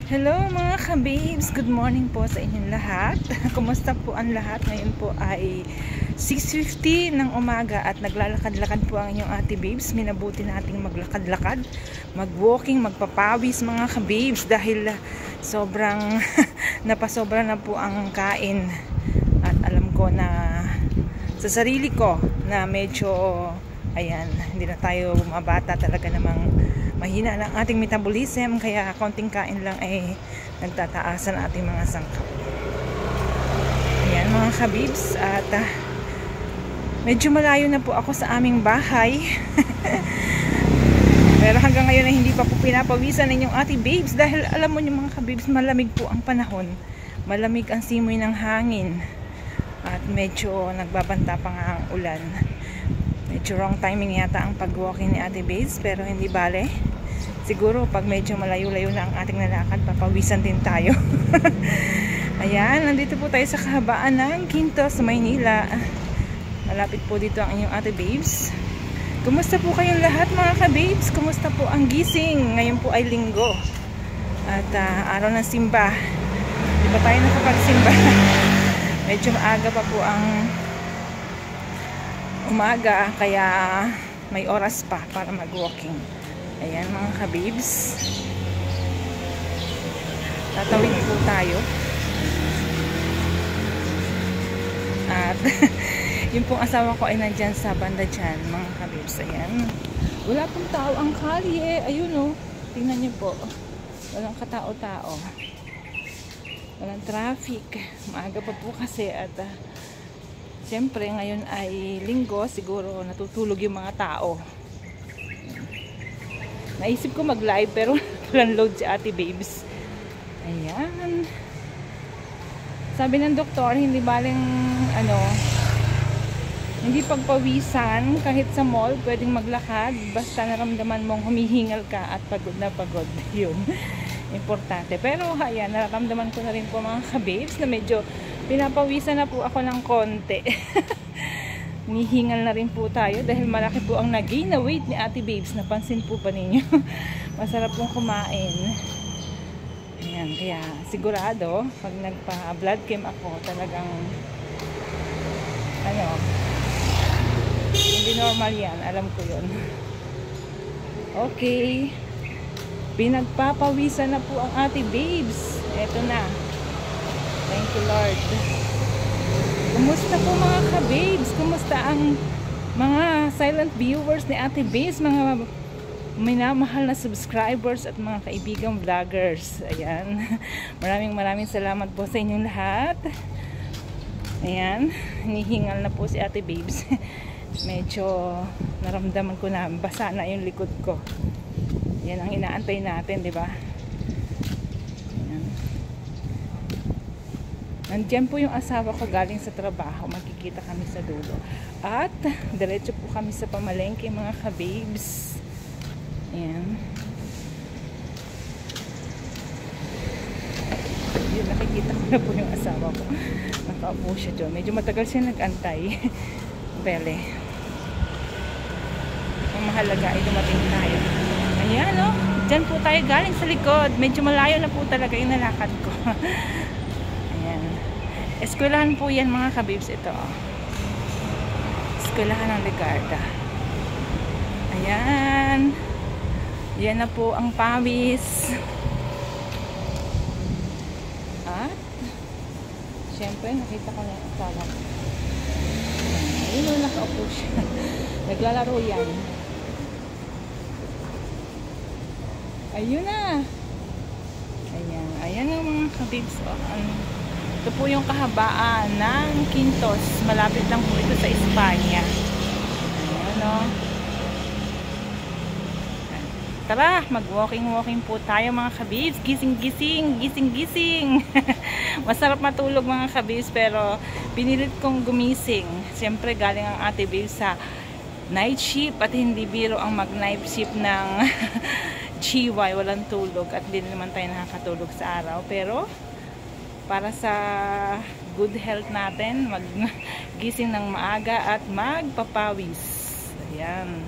Hello mga ka-babes, good morning po sa inyong lahat. Kumusta po ang lahat? Ngayon po ay 6:50 ng umaga at naglalakad-lakad po ang inyong ate babes. Minabuti nating maglakad-lakad, mag-walking, magpapawis mga ka-babes dahil sobrang napasobra na po ang kain. At alam ko na sa sarili ko na medyo ayan, hindi na tayo bumabata, talaga namang mahina ng ating metabolism, kaya konting kain lang ay nagtataasan ang ating mga sangkap. Ayan mga kabibs, at medyo malayo na po ako sa aming bahay. Pero hanggang ngayon ay hindi pa po pinapawisan ng inyong ating babes dahil alam mo yung mga kabibs, malamig po ang panahon, malamig ang simoy ng hangin at medyo nagbabanta pa nga ang ulan. Medyo wrong timing yata ang pag-walking ni Ate Babes, pero hindi bale. Siguro pag medyo malayo-layo na ang ating nalakad, papawisan din tayo. Ayan, nandito po tayo sa kahabaan ng Quinto sa Maynila. Malapit po dito ang inyong Ate Babes. Kumusta po kayong lahat mga ka-babes? Kumusta po ang gising? Ngayon po ay linggo at araw ng simba. Di ba tayo nakapagsimba? Medyo maaga pa po ang umaga, kaya may oras pa para mag-walking. Ayan mga kabibs, tatawid po tayo at yung pong asawa ko ay nandyan sa banda dyan mga kabibs. Ayan, wala pong tao ang kalye. Ayun o, tingnan nyo po, walang katao-tao, walang traffic, maaga pa po kasi at siyempre, ngayon ay linggo, siguro natutulog yung mga tao. Naisip ko mag-live pero walang load si Ate Babes. Ayan. Sabi ng doktor, hindi baling hindi pagpawisan kahit sa mall, pwedeng maglakad basta naramdaman mong humihingal ka at pagod na pagod. Yun. Importante. Pero ayan, nararamdaman ko na rin po mga ka-babes na medyo pinapawisan na po ako ng konti. Nihingal na rin po tayo dahil malaki po ang nag-gain na weight ni Ate Babes. Napansin po pa ninyo. Masarap pong kumain. Ayan, kaya sigurado pag nagpa-blood chem ako, talagang hindi normal yan. Alam ko yun. Okay. Pinagpapawisan na po ang Ate Babes. Eto na. Thank you Lord. Kumusta po mga ka-babes? Kumusta ang mga silent viewers ni Ate Babes? Mga minamahal na subscribers at mga kaibigang vloggers. Ayan. Maraming salamat po sa inyong lahat. Ayan. Hinihingal na po si Ate Babes. Medyo naramdaman ko na basa na yung likod ko. Yan ang inaantay natin, di ba? Nandiyan po yung asawa ko galing sa trabaho. Magkikita kami sa dulo. At diretso po kami sa pamalengke mga ka-babes. Ayan. Yun, nakikita ko na po yung asawa ko. Nakaupo siya dyan. Medyo matagal siya nag-antay. Pele. Ang mahalaga ay dumating tayo. Ayan o. Diyan po tayo galing sa likod. Medyo malayo na po talaga yung nalakad ko. Eskwelahan po yan mga kabibs. Ito eskwelahan ng Legarda. Ayan, yan na po ang pawis. At syempre nakita ko na yung asawa ko. Ayun o, nakaupo siya. Naglalaro yan. Ayun na. Ayan ang mga kabibs. Ito po yung kahabaan ng Quintos. Malapit lang po ito sa Espanya. Ayan o. Tara, mag-walking po tayo mga kabibs. Gising. Masarap matulog mga kabibs, pero pinilit kong gumising. Siyempre galing ang Ate Babes sa night shift at hindi biro ang mag-night shift ng GY. Walang tulog at hindi naman tayo nakakatulog sa araw. Pero para sa good health natin, maggising ng maaga at magpapawis. Ayan.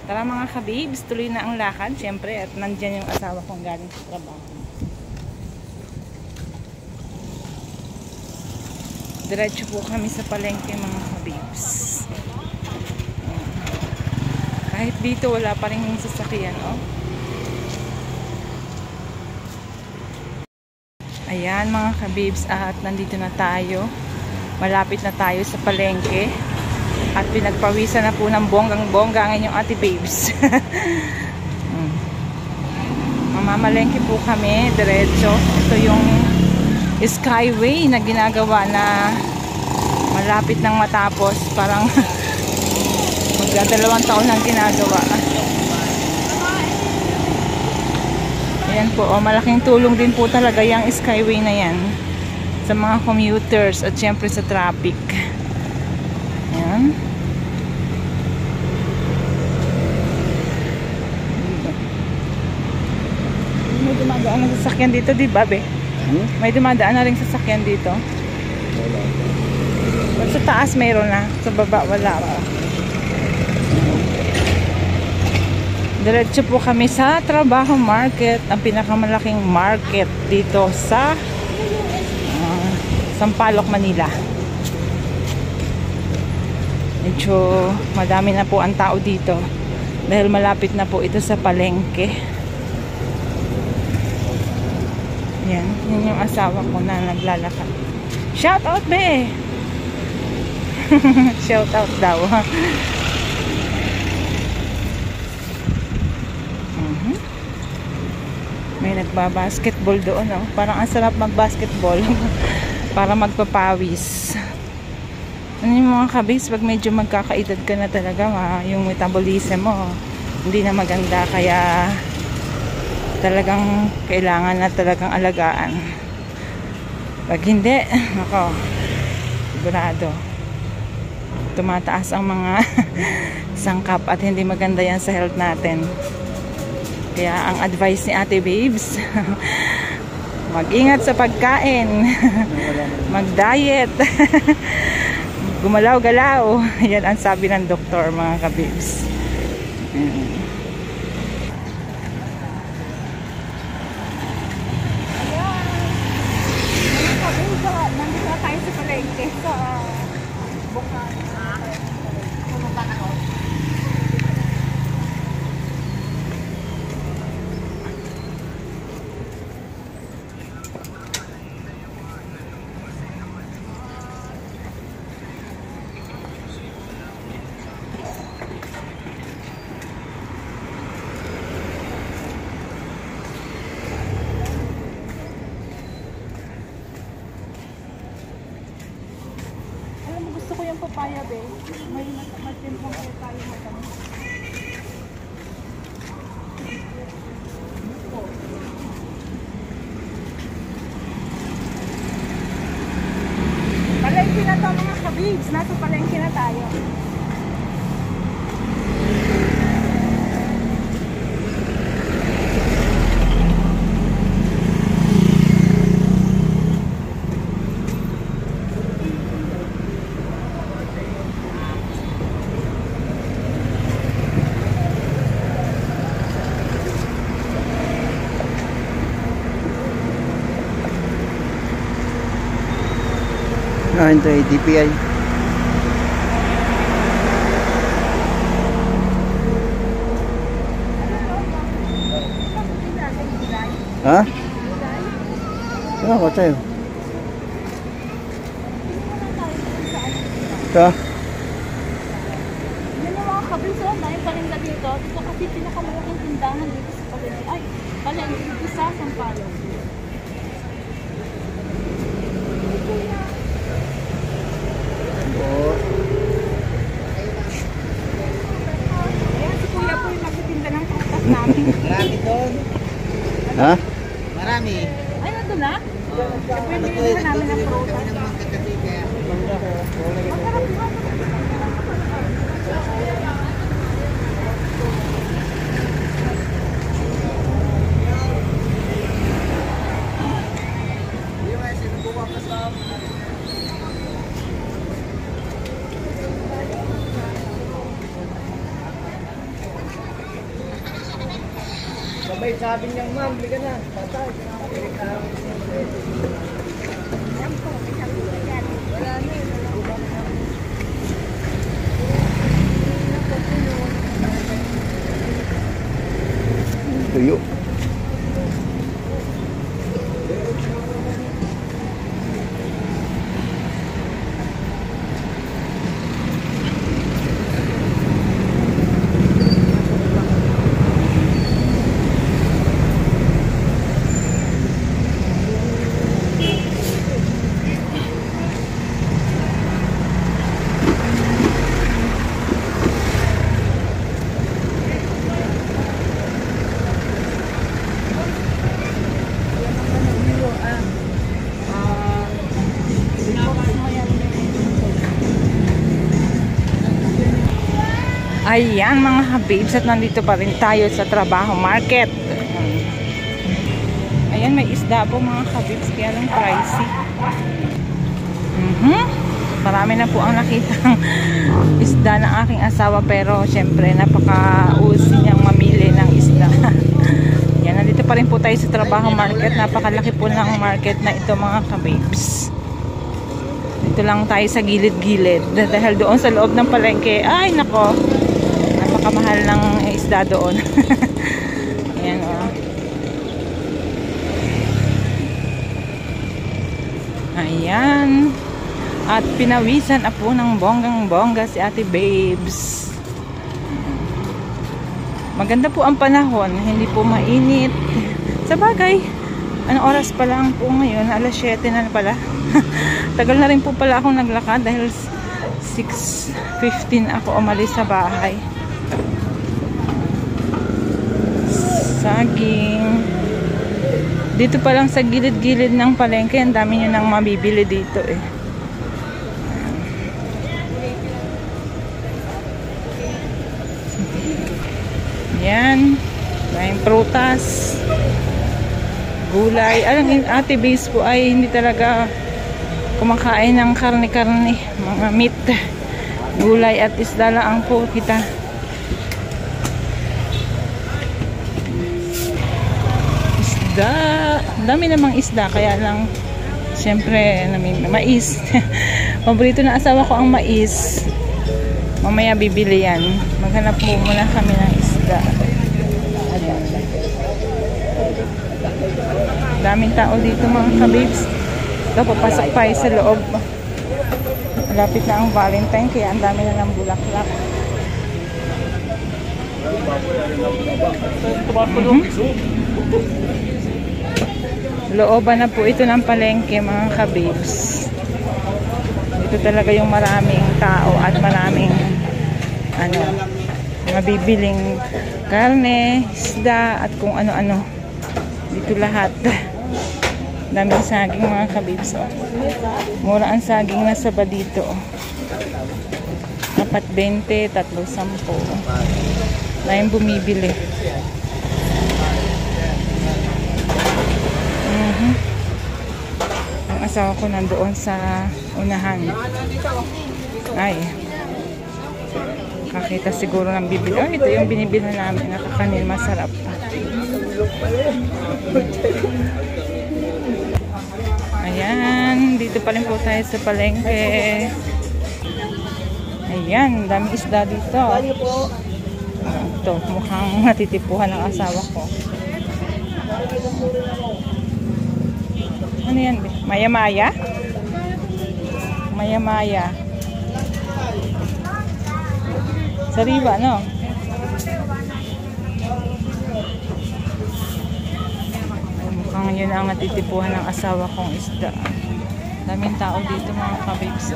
Tara mga ka-babes, tuloy na ang lakad. Siyempre, at nandyan yung asawa kong galing sa trabaho. Diretso po kami sa palengke mga kabibs. Kahit dito wala pa rin yung sasakyan, oh. Ayan mga kabibs, at nandito na tayo. Malapit na tayo sa palengke. At pinagpawisan na po ng bonggang-bongga ang inyong ate babes. Mamamalengke po kami, diretso. Ito yung skyway na ginagawa na malapit nang matapos. Parang magdadalawang taon nang ginagawa. Ayan po, oh, malaking tulong din po talaga yung skyway na yan sa mga commuters at syempre sa traffic. Ayan. May dumadaan na sasakyan dito, di ba, be? May dumadaan na rin sasakyan dito. Wala. Sa taas mayroon na, sa baba wala pa. Diretso po kami sa Trabaho Market, ang pinakamalaking market dito sa Sampaloc, Manila. Medyo madami na po ang tao dito dahil malapit na po ito sa palengke. Yan, yun yung asawa ko na naglalakad. Shout out, be! Shout out daw. May nagbabasketball doon, oh. Parang ang sarap magbasketball para magpapawis. Ano yung mga kabis, pag medyo magkakaedad ka na talaga, yung metabolism mo hindi na maganda, kaya talagang kailangan na talagang alagaan. Pag hindi, ako, sigurado tumataas ang mga sangkap at hindi maganda yan sa health natin. Kaya ang advice ni Ate Babes, mag-ingat sa pagkain, mag-diet, gumalaw-galaw. Yan ang sabi ng doktor, mga kabibs. Nandito tayo sa palengke sa Bukal. Punutan ako. Gusto ko yung papaya, be. May matimpong kayo tayo matamis. Palengke na to, mga kabibs. Nasa palengke na tayo. Ito ay DPI. Ha? Ano ko tayo? Ito? Yan yung mga kabinso, may parinda dito. Dito kasi pinakamalaking tindahan dito sa palengke. Ay, palengke dito sa Sampaloc. Ayan, si Kuya po yung nagtitinda ng prutas namin. Marami doon. Ha? Marami. Ay, nandun na? Ano to eh, namin ng kami prutas. ng mga kagabi kaya. Masarap nga. Sabay sabi niya, ma'am, liga na. Tatay. Wala na. Ayan mga kabibs, at nandito pa rin tayo sa trabaho market. Ayan, may isda po mga kabibs, kaya lang pricey. Marami na po ang nakitang isda ng aking asawa, pero syempre napaka-usi niyang mamili ng isda. Yan, nandito pa rin po tayo sa trabaho market. Napakalaki po ng market na ito mga kabibs. Dito lang tayo sa gilid-gilid. Dahil doon sa loob ng palengke, ay nako, napakamahal ng isda doon. Ayan o. Ayan. At pinawisan na po ng bonggang-bongga si Ate Babes. Maganda po ang panahon, hindi po mainit. Sa bagay, anong oras pa lang po ngayon? Alas 7 na pala. Tagal na rin po pala akong naglakad dahil 6:15 ako umalis sa bahay. Saging. Dito pa lang sa gilid-gilid ng palengke, ang dami nyo nang mabibili dito eh. Yan. Maraming prutas. Gulay. Alam, Ate Base po ay hindi talaga kumakain ng karne-karne. Mga meat. Gulay at isda lang ang po kita. Isda. Dami namang isda. Kaya lang, siyempre, mais. Paborito na asawa ko ang mais. Mamaya bibili yan. Maghanap po muna kami ng isda. Ayan. Daming tao dito mga kabibs. Ito, papasok pa sa loob. Malapit na ang Valentine, kaya ang dami na ng bulaklak. Looban na po ito ng palengke mga kabibs. Ito talaga yung maraming tao at maraming mabibiling karne, isda at kung ano-ano. Dito lahat. Daming saging mga kabibs. Mura ang saging na saba dito. 4.20, 3.10. Dahil bumibili. Ang asawa ko nandoon sa unahan. Ay. Kakita siguro ng bibili. Oh, ito yung binibili namin. Nakakanin, masarap pa. Ayan. Dito pa rin po tayo sa palengke. Ayan. Daming isda dito. Ito. Mukhang natitipuhan ng asawa ko. Ano yan? Maya-maya? Maya-maya. Sariwa, no? Mukhang yun ang natitipuhan ng asawa kong isda. Daming tao dito mga kabibs.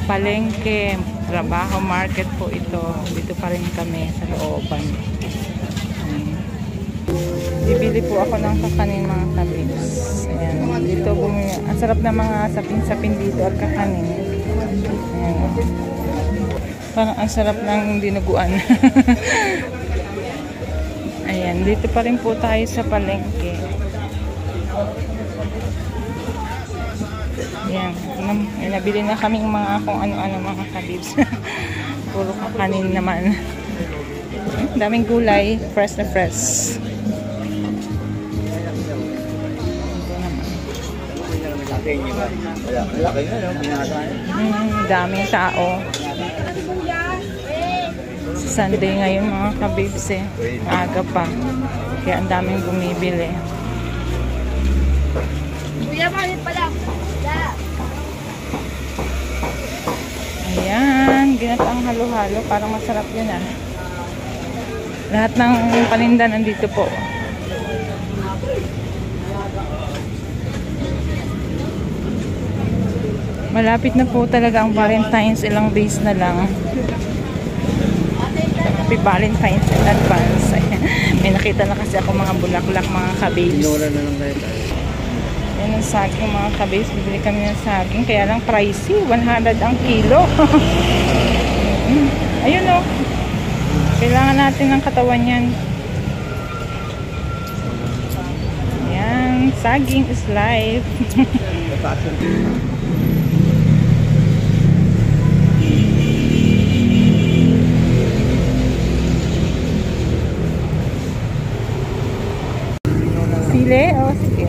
Palengke, trabaho market po ito. Dito pa rin kami sa looban. Bibili po ako ng kakanin mga kabibs. Ayan. Dito ang sarap na mga sapin-sapin dito at kakanin. Ayan. Parang ang sarap ng dinuguan. Ayan. Dito pa rin po tayo sa palengke. Ayan. Nabili na kaming mga kung ano-ano mga kabibs. Puro kakanin naman. Daming gulay. Fresh na fresh. Daming tao. Sunday ngayon mga kabibs eh. Maaga pa. Kaya ang daming bumibili. Ayan. Ginataang halo-halo. Parang masarap yun ah. Lahat ng paninda nandito po. Malapit na po talaga ang Valentine's, ilang days na lang. Happy Valentine's in advance. May nakita na kasi ako mga bulaklak, mga kabibs. Ignora na lang tayo. Yan ng saging mga kabis. Bibili kami ng saging. Kaya lang pricey. 100 ang kilo. Ayun o. Kailangan natin ng katawan yan. Ayan. Saging is life. Sile? O, sige.